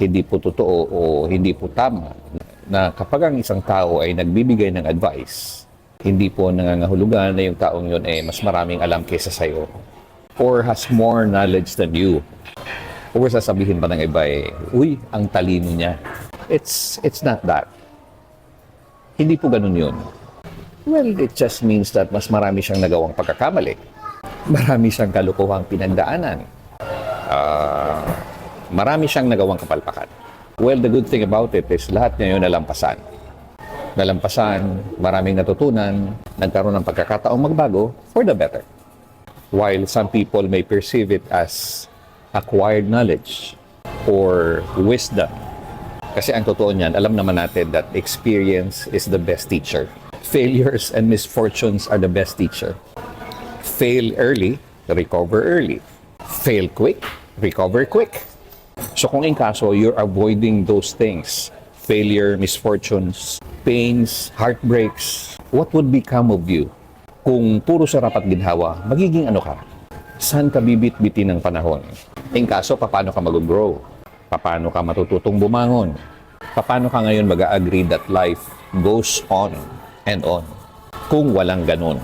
hindi po totoo o hindi po tama na kapag ang isang tao ay nagbibigay ng advice, hindi po nangangahulugan na yung taong yun ay mas maraming alam kaysa sa'yo or has more knowledge than you. Or sasabihin pa ng iba uy, ang talino niya. It's not that. Hindi po ganun yun. Well, it just means that mas marami siyang nagawang pagkakamali. Marami siyang kalukuhang pinagdaanan. Marami siyang nagawang kapalpakan. Well, the good thing about it is lahat niya yun nalampasan. Maraming natutunan, nagkaroon ng pagkakataong magbago for the better. While some people may perceive it as acquired knowledge or wisdom. Kasi ang totoo niyan, alam naman natin that experience is the best teacher. Failures and misfortunes are the best teacher. Fail early, recover early. Fail quick, recover quick. So kung in kaso, you're avoiding those things, failure, misfortunes, pains, heartbreaks, what would become of you? Kung puro sarap at ginhawa, magiging ano ka? Saan ka bibit-bitin ng panahon? In kaso, paano ka mag-grow? Paano ka matututong bumangon? Paano ka ngayon mag-agree that life goes on and on? Kung walang ganun.